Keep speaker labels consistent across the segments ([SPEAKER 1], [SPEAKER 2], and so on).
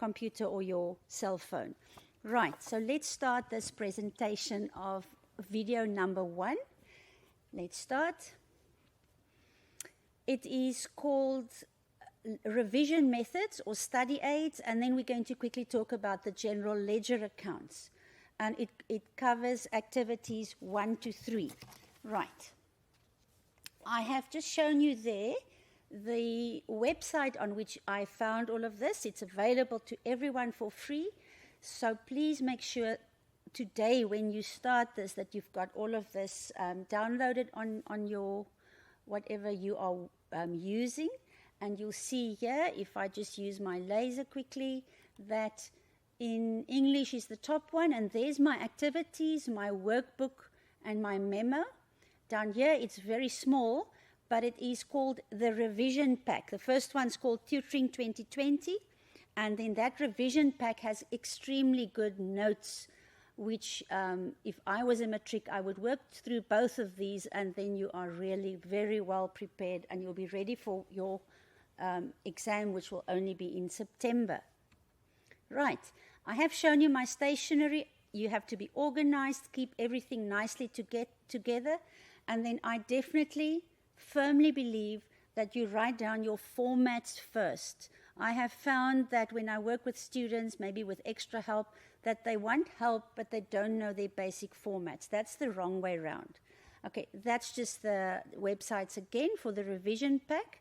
[SPEAKER 1] computer or your cell phone. Right, so let's start this presentation of video number 1. Let's start. It is called revision methods or study aids, and then we're going to quickly talk about the general ledger accounts. And it covers activities 1 to 3. Right. I have just shown you there the website on which I found all of this. It's available to everyone for free. So please make sure today when you start this that you've got all of this downloaded on your whatever you are using. And you'll see here, if I just use my laser quickly, that in English is the top one, and there's my activities, my workbook, and my memo. Down here, it's very small, but it is called the revision pack. The first one's called Tutoring 2020, and then that revision pack has extremely good notes, which if I was a matric, I would work through both of these, and then you are really very well prepared, and you'll be ready for your exam, which will only be in September. Right. I have shown you my stationery. You have to be organized, keep everything nicely together. And then I definitely, firmly believe that you write down your formats first. I have found that when I work with students, maybe with extra help, that they want help, but they don't know their basic formats. That's the wrong way around. Okay, that's just the websites again for the revision pack.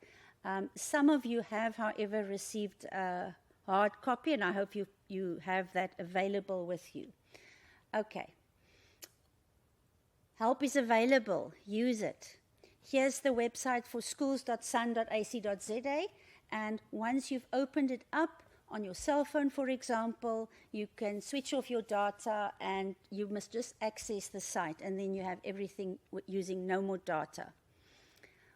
[SPEAKER 1] Some of you have, however, received a hard copy, and I hope you have that available with you. Okay. Help is available. Use it. Here's the website for schools.sun.ac.za, and once you've opened it up on your cell phone, for example, you can switch off your data and you must just access the site, and then you have everything using no more data.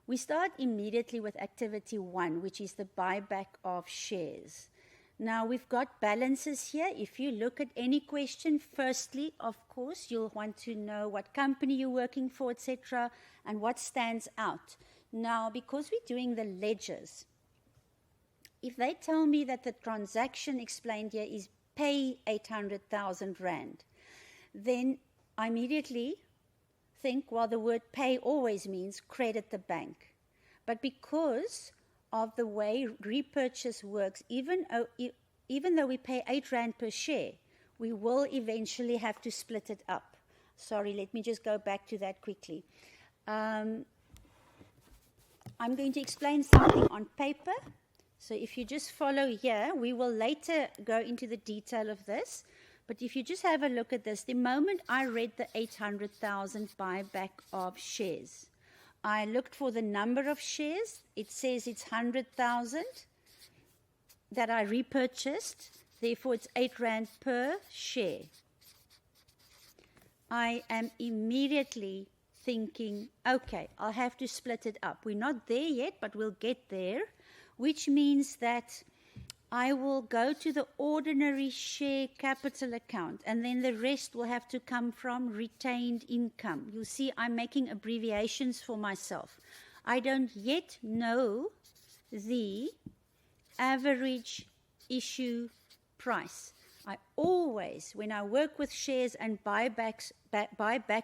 [SPEAKER 1] We start immediately with activity 1, which is the buyback of shares. Now, we've got balances here. If you look at any question, firstly, of course, you'll want to know what company you're working for, etc., and what stands out. Now, because we're doing the ledgers, if they tell me that the transaction explained here is pay 800,000 Rand, then I immediately think, well, the word pay always means credit the bank. But because of the way repurchase works, even though we pay 8 Rand per share, we will eventually have to split it up. Sorry, let me just go back to that quickly. I'm going to explain something on paper. So if you just follow here, we will later go into the detail of this. But if you just have a look at this, the moment I read the 800,000 buyback of shares, I looked for the number of shares. It says it's 100,000 that I repurchased. Therefore, it's 8 Rand per share. I am immediately thinking, okay, I'll have to split it up. We're not there yet, but we'll get there, which means that I will go to the ordinary share capital account, and then the rest will have to come from retained income. You'll see I'm making abbreviations for myself. I don't yet know the average issue price. I always, when I work with shares and buyback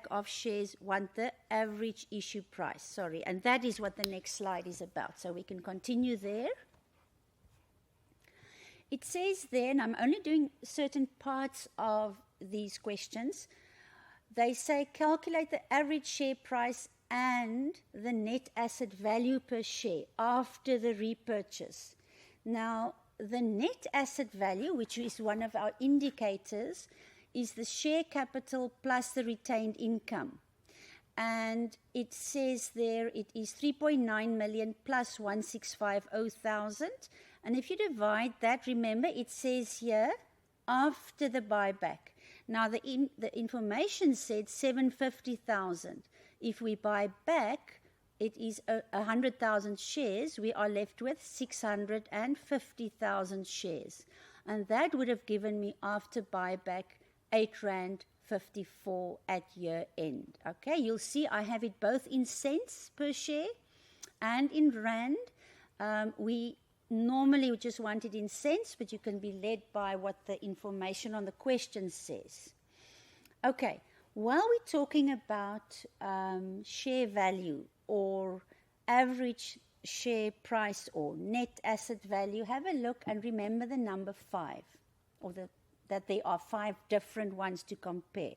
[SPEAKER 1] of shares, want the average issue price. Sorry, and that is what the next slide is about. So we can continue there. It says there, and I'm only doing certain parts of these questions, they say calculate the average share price and the net asset value per share after the repurchase. Now, the net asset value, which is one of our indicators, is the share capital plus the retained income. And it says there it is 3.9 million plus 1,650,000. And if you divide that, remember, it says here, after the buyback. Now, the information said 750,000. If we buy back, it is 100,000 shares. We are left with 650,000 shares. And that would have given me, after buyback, 8 Rand 54 at year end. Okay, you'll see I have it both in cents per share and in Rand. We normally we just want it in cents, but you can be led by what the information on the question says. Okay, while we're talking about share value or average share price or net asset value, have a look and remember the number 5, or that there are 5 different ones to compare.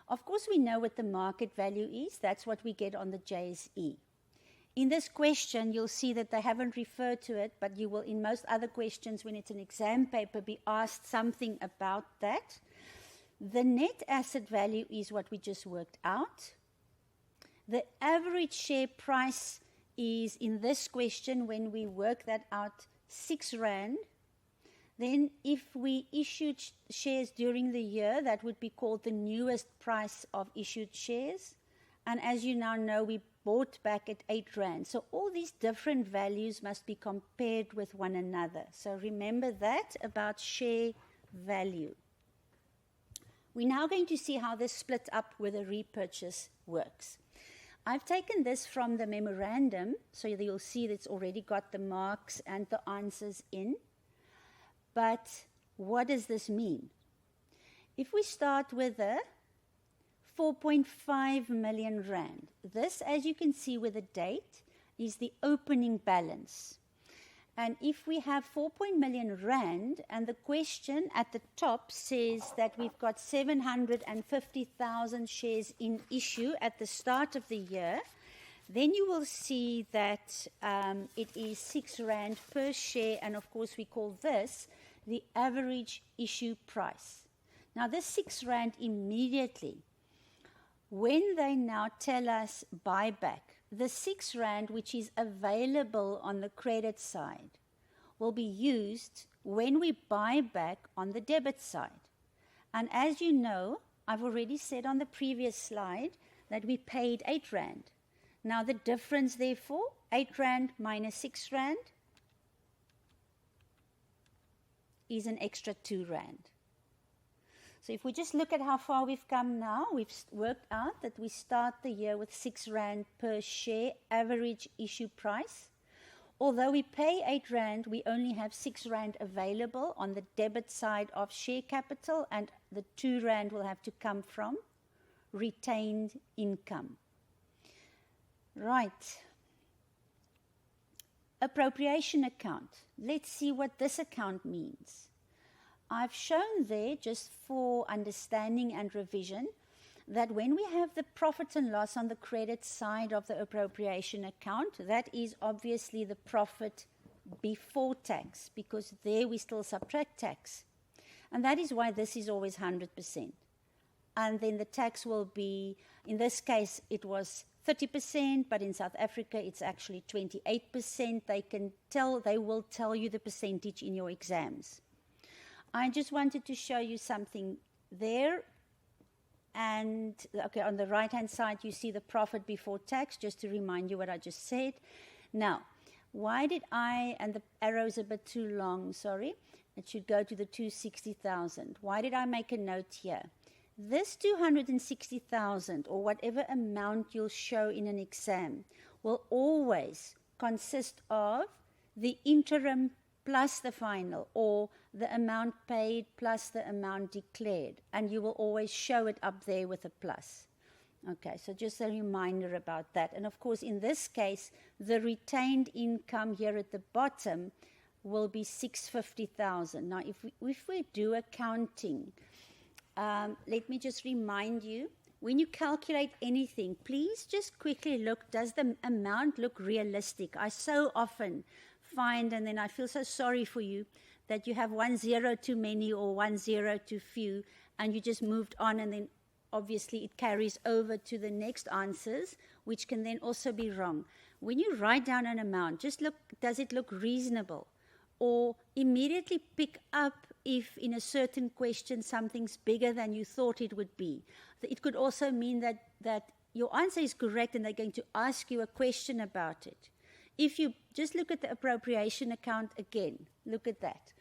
[SPEAKER 1] Of course, we know what the market value is. That's what we get on the JSE. In this question, you'll see that they haven't referred to it, but you will, in most other questions, when it's an exam paper, be asked something about that. The net asset value is what we just worked out. The average share price is, in this question, when we work that out, 6 Rand. Then if we issued shares during the year, that would be called the newest price of issued shares. And as you now know, we bought back at 8 Rand. So all these different values must be compared with one another. So remember that about share value. We're now going to see how this split up with a repurchase works. I've taken this from the memorandum, so you'll see that it's already got the marks and the answers in. But what does this mean? If we start with a 4.5 million Rand, this, as you can see with the date, is the opening balance. And if we have 4 million Rand, and the question at the top says that we've got 750,000 shares in issue at the start of the year, then you will see that it is 6 Rand per share, and of course we call this the average issue price. Now this 6 Rand immediately, when they now tell us buyback, the 6 Rand which is available on the credit side will be used when we buy back on the debit side. And as you know, I've already said on the previous slide that we paid 8 Rand. Now the difference therefore, 8 Rand minus 6 Rand, is an extra 2 Rand. So if we just look at how far we've come now, we've worked out that we start the year with 6 Rand per share average issue price. Although we pay 8 Rand, we only have 6 Rand available on the debit side of share capital, and the 2 Rand will have to come from retained income. Right. Appropriation account. Let's see what this account means. I've shown there, just for understanding and revision, that when we have the profit and loss on the credit side of the appropriation account, that is obviously the profit before tax, because there we still subtract tax. And that is why this is always 100%. And then the tax will be, in this case, it was 30%, but in South Africa it's actually 28%. They will tell you the percentage in your exams. I just wanted to show you something there. And okay, on the right hand side you see the profit before tax, just to remind you what I just said. Now, why did and the arrow's a bit too long, sorry. It should go to the 260,000. Why did I make a note here? This 260,000, or whatever amount you'll show in an exam, will always consist of the interim plus the final, or the amount paid plus the amount declared. And you will always show it up there with a plus. Okay, so just a reminder about that. And of course, in this case, the retained income here at the bottom will be 650,000. Now, if we do accounting, let me just remind you, when you calculate anything, please just quickly look, does the amount look realistic? I so often find, and then I feel so sorry for you, that you have 1 0 too many or 1 0 too few, and you just moved on, and then obviously it carries over to the next answers, which can then also be wrong. When you write down an amount, just look, does it look reasonable? Or immediately pick up if in a certain question something's bigger than you thought it would be. It could also mean that your answer is correct and they're going to ask you a question about it. If you just look at the appropriation account again, look at that.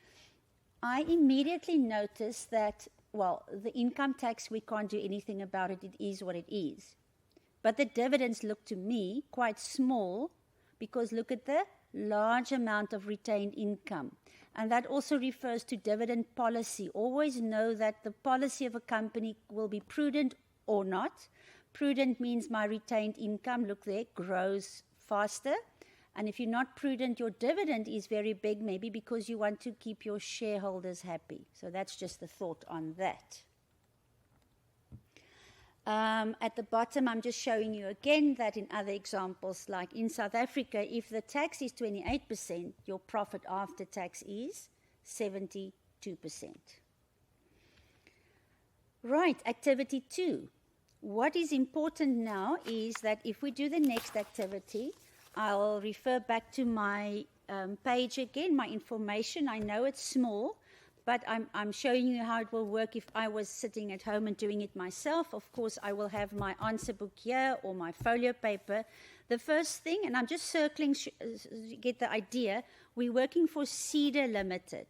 [SPEAKER 1] I immediately noticed that, well, the income tax, we can't do anything about it. It is what it is. But the dividends look to me quite small, because look at the large amount of retained income. And that also refers to dividend policy. Always know that the policy of a company will be prudent or not. Prudent means my retained income, look there, grows faster. And if you're not prudent, your dividend is very big, maybe because you want to keep your shareholders happy. So that's just the thought on that. At the bottom, I'm just showing you again that in other examples, like in South Africa, if the tax is 28%, your profit after tax is 72%. Right, activity 2. What is important now is that if we do the next activity, I'll refer back to my page again, my information. I know it's small, but I'm showing you how it will work if I was sitting at home and doing it myself. Of course, I will have my answer book here or my folio paper. The first thing, and I'm just circling to get the idea, we're working for Cedar Limited.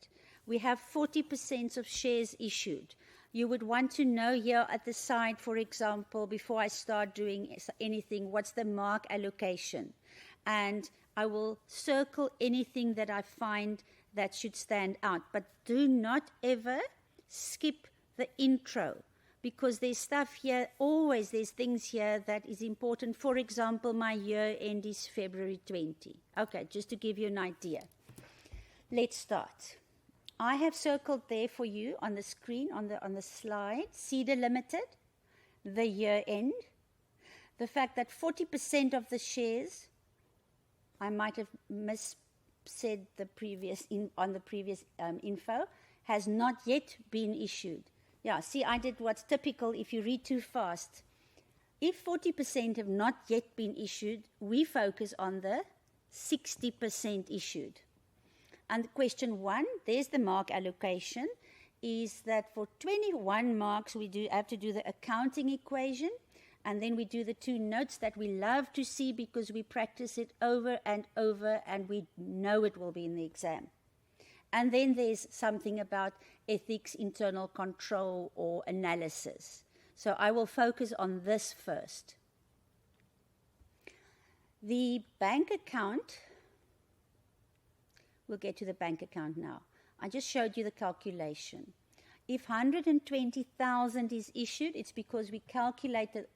[SPEAKER 1] We have 40% of shares issued. You would want to know here at the side, for example, before I start doing anything, what's the mark allocation? And I will circle anything that I find that should stand out. But do not ever skip the intro, because there's stuff here, always there's things here that is important. For example, my year end is February 20. Okay, just to give you an idea. Let's start. I have circled there for you on the screen, on the slide, Cedar Limited, the year end, the fact that 40% of the shares, I might have said the previous on the previous info, has not yet been issued. Yeah, see, I did what's typical if you read too fast. If 40% have not yet been issued, we focus on the 60% issued. And question 1, there's the mark allocation, is that for 21 marks we have to do the accounting equation, and then we do the 2 notes that we love to see because we practice it over and over and we know it will be in the exam. And then there's something about ethics, internal control, or analysis. So I will focus on this first. The bank account, we'll get to the bank account now. I just showed you the calculation. If 120,000 is issued, it's because we calculated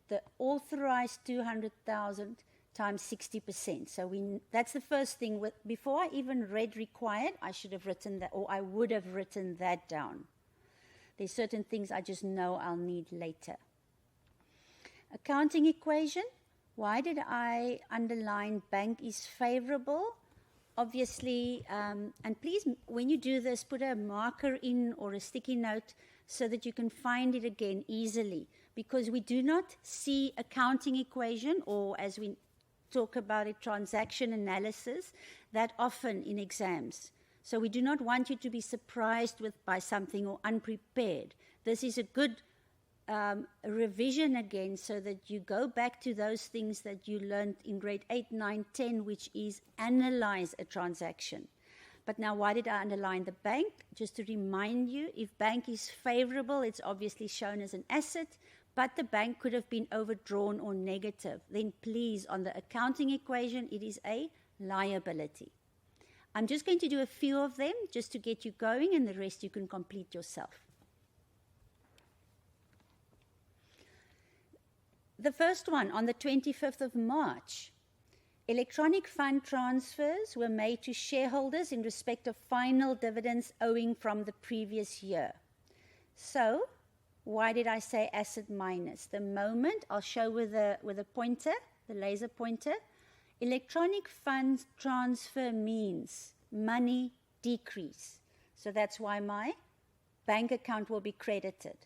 [SPEAKER 1] the authorized 200,000 times 60%. So that's the first thing. Before I even read required, I should have written that, or I would have written that down. There's certain things I just know I'll need later. Accounting equation. Why did I underline bank is favorable? Obviously, and please, when you do this, put a marker in or a sticky note so that you can find it again easily, because we do not see accounting equation, or as we talk about it, transaction analysis, that often in exams. So we do not want you to be surprised by something or unprepared. This is a good revision again, so that you go back to those things that you learned in grade 8, 9, 10, which is analyze a transaction. But now, why did I underline the bank? Just to remind you, if bank is favorable, it's obviously shown as an asset, but the bank could have been overdrawn or negative. Then please, on the accounting equation, it is a liability. I'm just going to do a few of them just to get you going, and the rest you can complete yourself. The first one, on the 25th of March, electronic fund transfers were made to shareholders in respect of final dividends owing from the previous year. So, why did I say asset minus? The moment, I'll show with a pointer, the laser pointer, electronic funds transfer means money decrease. So that's why my bank account will be credited.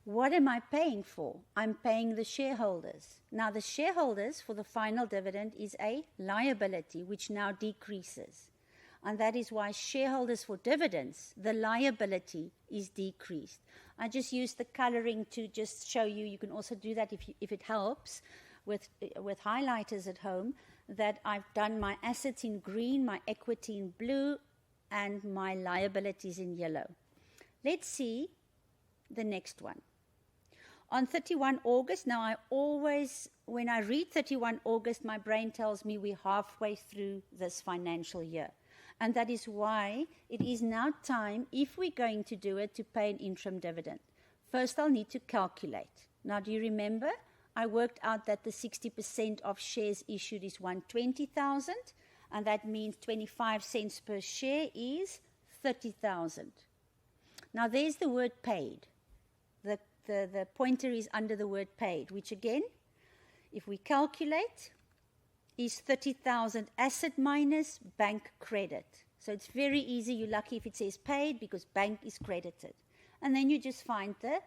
[SPEAKER 1] What am I paying for? I'm paying the shareholders. Now, the shareholders for the final dividend is a liability, which now decreases. And that is why shareholders for dividends, the liability is decreased. I just used the coloring to just show you. You can also do that if it helps with highlighters at home, that I've done my assets in green, my equity in blue, and my liabilities in yellow. Let's see the next one. On 31 August, now I always, when I read 31 August, my brain tells me we're halfway through this financial year. And that is why it is now time, if we're going to do it, to pay an interim dividend. First, I'll need to calculate. Now, do you remember? I worked out that the 60% of shares issued is 120,000, and that means 25 cents per share is 30,000. Now, there's the word paid. The pointer is under the word paid, which again, if we calculate, is 30,000 asset minus bank credit. So it's very easy. You're lucky if it says paid because bank is credited. And then you just find the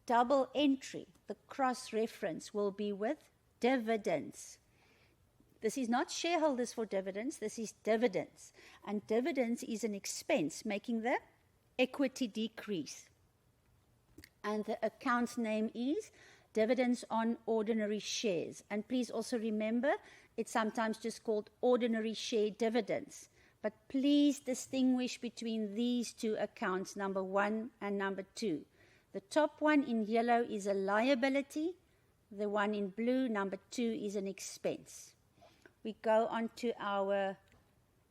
[SPEAKER 1] double entry. The cross-reference will be with dividends. This is not shareholders for dividends. This is dividends. And dividends is an expense, making the equity decrease. And the account name is Dividends on Ordinary Shares. And please also remember, it's sometimes just called ordinary share dividends. But please distinguish between these two accounts, number 1 and number 2. The top one in yellow is a liability. The one in blue, number 2, is an expense. We go on to our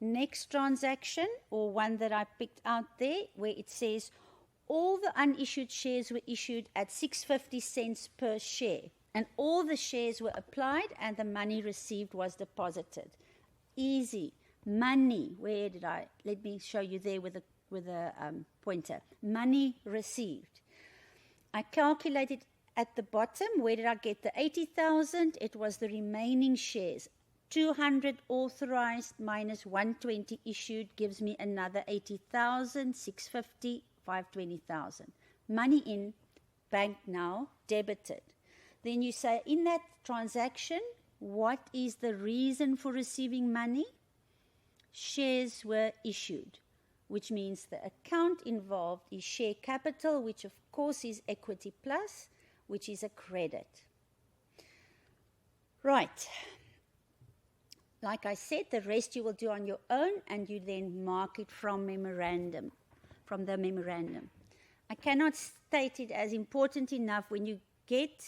[SPEAKER 1] next transaction, or one that I picked out there, where it says, all the unissued shares were issued at 6.50 cents per share, and all the shares were applied and the money received was deposited. Easy. Money, where did I, let me show you there with a pointer. Money received. I calculated at the bottom, where did I get the 80,000? It was the remaining shares. 200 authorized minus 120 issued gives me another 80,000, 650, 520,000. Money in, bank now, debited. Then you say, in that transaction, what is the reason for receiving money? Shares were issued, which means the account involved is share capital, which of course is equity plus, which is a credit. Right. Like I said, the rest you will do on your own, and you then mark it from the memorandum. I cannot state it as important enough when you get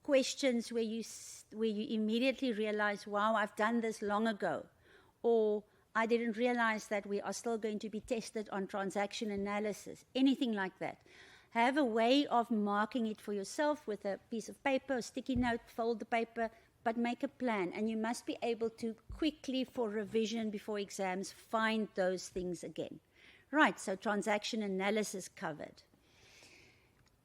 [SPEAKER 1] questions where you immediately realize, wow, I've done this long ago, or I didn't realize that we are still going to be tested on transaction analysis, anything like that. Have a way of marking it for yourself with a piece of paper, a sticky note, fold the paper, but make a plan. And you must be able to quickly, for revision before exams, find those things again. Right, so transaction analysis covered.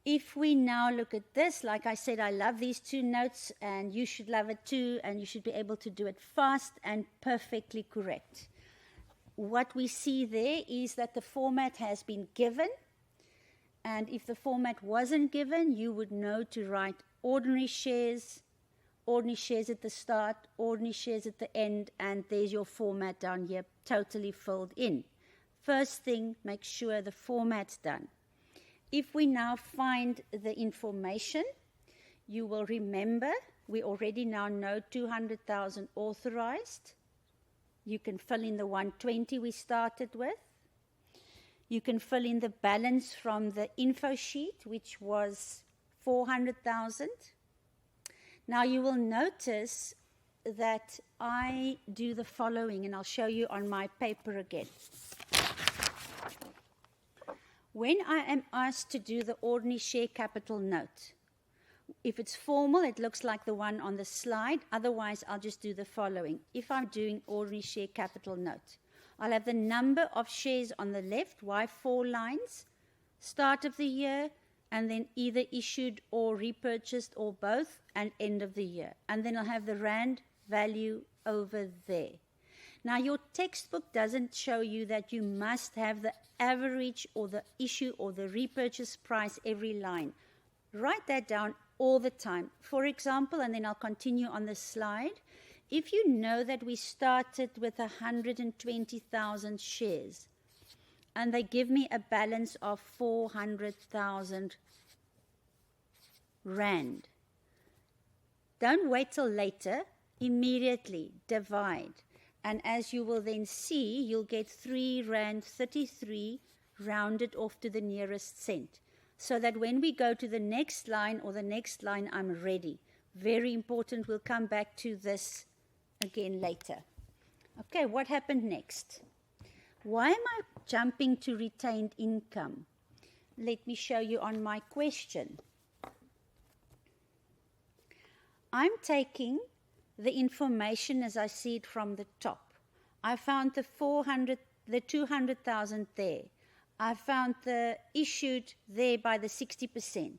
[SPEAKER 1] If we now look at this, like I said, I love these two notes, and you should love it too, and you should be able to do it fast and perfectly correct. What we see there is that the format has been given, and if the format wasn't given, you would know to write ordinary shares at the start, ordinary shares at the end, and there's your format down here, totally filled in. First thing, make sure the format's done. If we now find the information, you will remember we already now know 200,000 authorized. You can fill in the 120 we started with. You can fill in the balance from the info sheet, which was 400,000. Now you will notice that I do the following, and I'll show you on my paper again. When I am asked to do the ordinary share capital note, if it's formal, it looks like the one on the slide. Otherwise, I'll just do the following. If I'm doing ordinary share capital note, I'll have the number of shares on the left, why 4 lines, start of the year, and then either issued or repurchased or both, and end of the year. And then I'll have the rand value over there. Now, your textbook doesn't show you that you must have the average or the issue or the repurchase price every line. Write that down all the time. For example, and then I'll continue on the slide, if you know that we started with 120,000 shares and they give me a balance of 400,000 rand, don't wait till later, immediately divide. And as you will then see, you'll get 3 rand 33 rounded off to the nearest cent. so that when we go to the next line or the next line, I'm ready. Very important. We'll come back to this again later. Okay, what happened next? Why am I jumping to retained income? Let me show you on my question. I'm taking the information as I see it from the top. I found the 200,000 there. I found the issued there by the 60%.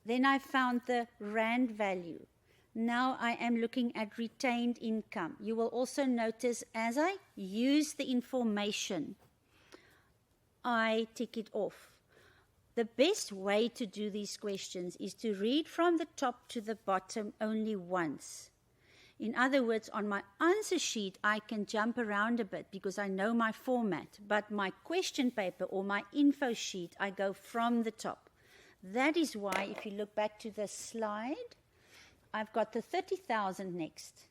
[SPEAKER 1] Then I found the rand value. Now I am looking at retained income. You will also notice as I use the information, I tick it off. The best way to do these questions is to read from the top to the bottom only once. In other words, on my answer sheet, I can jump around a bit because I know my format, but my question paper or my info sheet, I go from the top. That is why, if you look back to the slide, I've got the 30,000 next.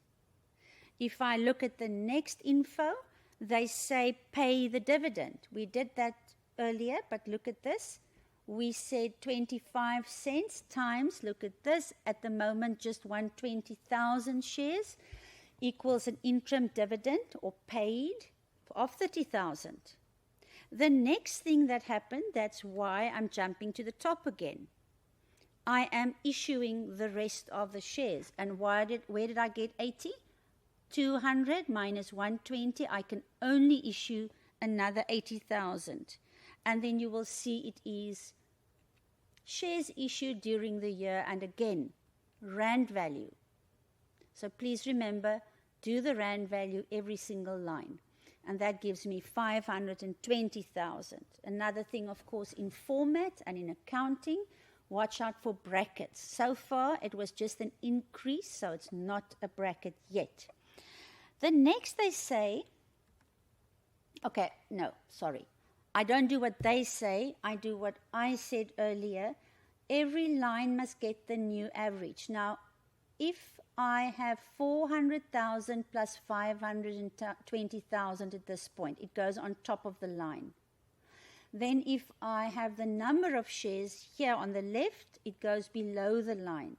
[SPEAKER 1] If I look at the next info, they say pay the dividend. We did that earlier, but look at this. We said 25 cents times, look at this, at the moment just 120,000 shares equals an interim dividend or paid of 30,000. The next thing that happened, that's why I'm jumping to the top again. I am issuing the rest of the shares. And where did I get 80? 200 minus 120, I can only issue another 80,000. And then you will see it is shares issued during the year, and again, rand value. So please remember, do the rand value every single line. And that gives me 520,000. Another thing, of course, in format and in accounting, watch out for brackets. So far, it was just an increase, so it's not a bracket yet. The next they say, okay, no, sorry. I don't do what they say, I do what I said earlier. Every line must get the new average. Now, if I have 400,000 plus 520,000 at this point, it goes on top of the line. Then if I have the number of shares here on the left, it goes below the line.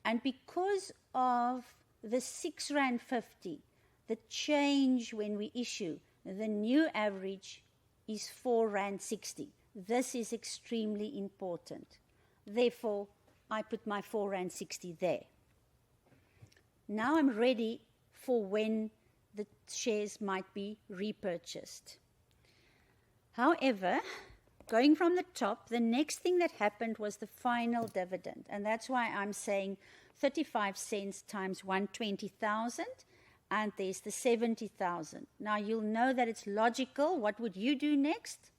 [SPEAKER 1] And because of the 6 Rand 50, the change when we issue, the new average is 4 Rand 60. This is extremely important. Therefore, I put my 4 Rand 60 there. Now I'm ready for when the shares might be repurchased. However, going from the top, the next thing that happened was the final dividend. And that's why I'm saying 35 cents times 120,000. And there's the 70,000. Now you'll know that it's logical. What would you do next?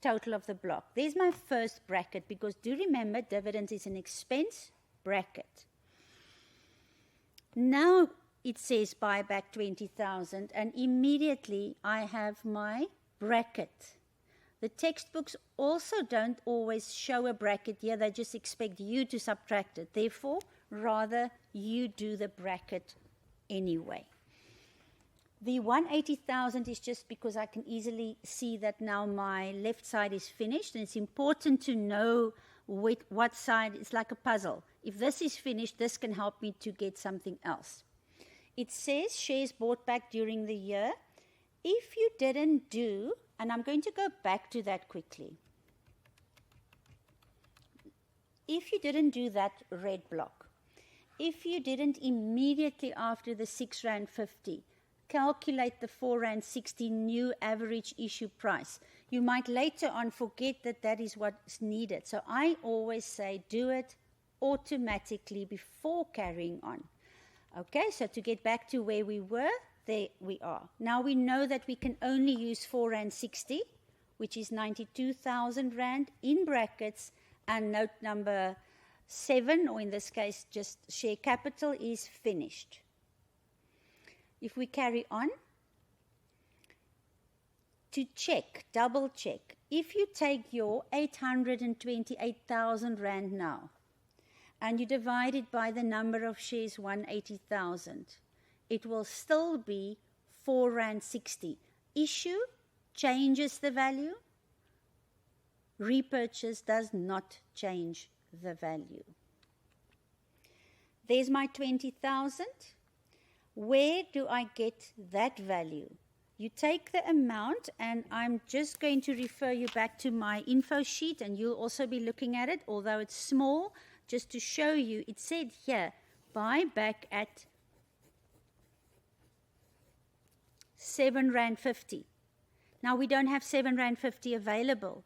[SPEAKER 1] Total of the block. There's my first bracket, because do remember, dividends is an expense bracket. Now it says buyback 20,000, and immediately I have my bracket. The textbooks also don't always show a bracket here. They just expect you to subtract it. Therefore, rather you do the bracket anyway. The 180,000 is just because I can easily see that now my left side is finished, and it's important to know what side. It's like a puzzle. If this is finished, this can help me to get something else. It says shares bought back during the year. If you didn't do, and I'm going to go back to that quickly. If you didn't do that red block, if you didn't immediately after the 6 Rand 50 calculate the 4 Rand 60 new average issue price, you might later on forget that that is what's needed. So I always say do it automatically before carrying on. Okay, so to get back to where we were, there we are. Now we know that we can only use 4 Rand 60, which is 92,000 Rand in brackets, and note number 7, or in this case just share capital, is finished. If we carry on, to check, double check, if you take your 828,000 Rand now, and you divide it by the number of shares, 180,000, it will still be 4 Rand 60. Issue changes the value, repurchase does not change the value. There's my 20,000. Where do I get that value? You take the amount, and I'm just going to refer you back to my info sheet, and you'll also be looking at it, although it's small, just to show you. It said here, buy back at R7.50. Now, we don't have R7.50 available.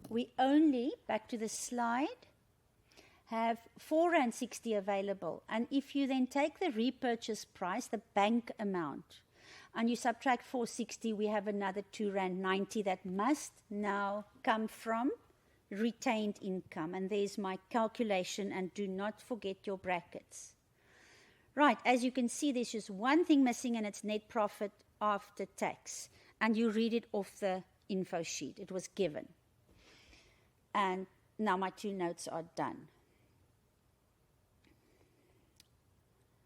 [SPEAKER 1] We only, back to the slide, have R4.60 available. And if you then take the repurchase price, the bank amount, and you subtract 460, we have another R2.90 that must now come from retained income. And there's my calculation, and do not forget your brackets. Right, as you can see, there's just one thing missing, and it's net profit after tax. And you read it off the info sheet. It was given. And now my two notes are done.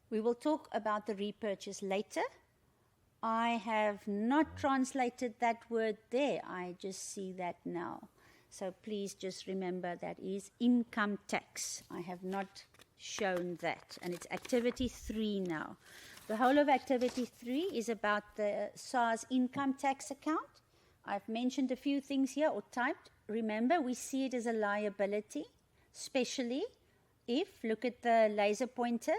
[SPEAKER 1] We will talk about the repurchase later. I have not translated that word there. I just see that now. So please just remember that is income tax. I have not shown that. And it's activity 3 now. The whole of activity 3 is about the SARS income tax account. I've mentioned a few things here, or typed. Remember, we see it as a liability, especially if, look at the laser pointer,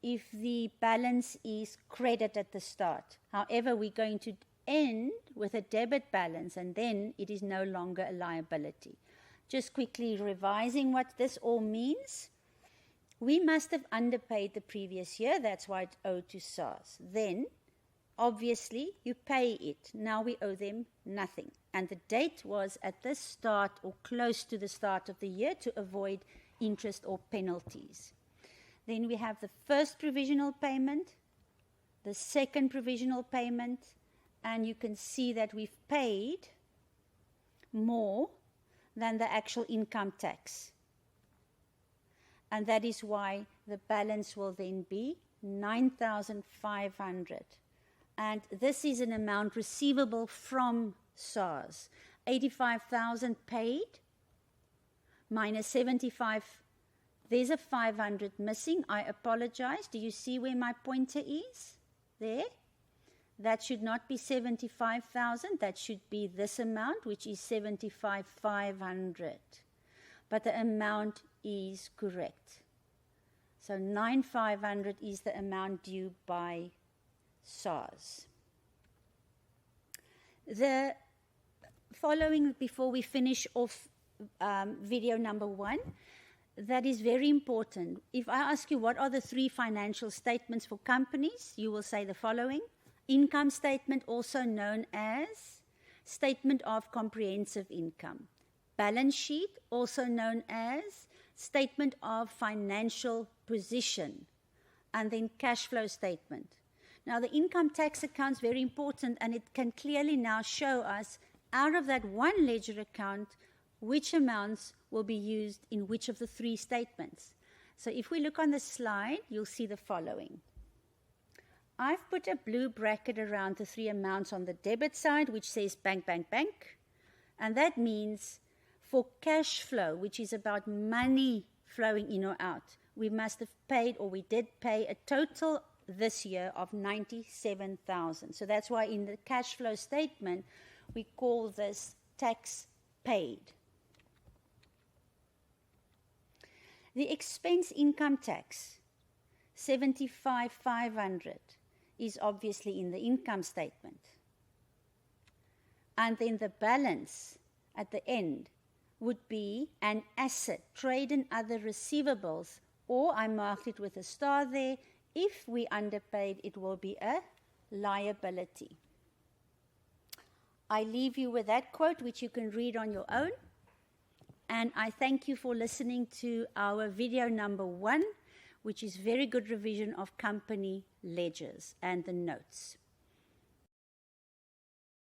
[SPEAKER 1] if the balance is credit at the start. However, we're going to end with a debit balance, and then it is no longer a liability. Just quickly revising what this all means. We must have underpaid the previous year. That's why it's owed to SARS. Then, obviously, you pay it. Now we owe them nothing. And the date was at the start or close to the start of the year to avoid interest or penalties. Then we have the first provisional payment, the second provisional payment, and you can see that we've paid more than the actual income tax. And that is why the balance will then be 9,500. And this is an amount receivable from SARS. 85,000 paid minus 75. There's a 500 missing. I apologize. Do you see where my pointer is? There. That should not be 75,000. That should be this amount, which is 75,500. But the amount is correct. So 9,500 is the amount due by SARS. The following, before we finish off video number 1, that is very important. If I ask you what are the 3 financial statements for companies, you will say the following. Income statement, also known as statement of comprehensive income. Balance sheet, also known as statement of financial position. And then cash flow statement. Now, the income tax account is very important, and it can clearly now show us, out of that one ledger account, which amounts will be used in which of the 3 statements. So if we look on the slide, you'll see the following. I've put a blue bracket around the 3 amounts on the debit side, which says bank, bank, bank. And that means for cash flow, which is about money flowing in or out, we must have paid, or we did pay, a total this year of 97,000. So that's why in the cash flow statement, we call this tax paid. The expense income tax, 75,500, is obviously in the income statement. And then the balance at the end would be an asset, trade and other receivables, or I marked it with a star there. If we underpaid, it will be a liability. I leave you with that quote, which you can read on your own. And I thank you for listening to our video number 1, which is very good revision of company ledgers and the notes.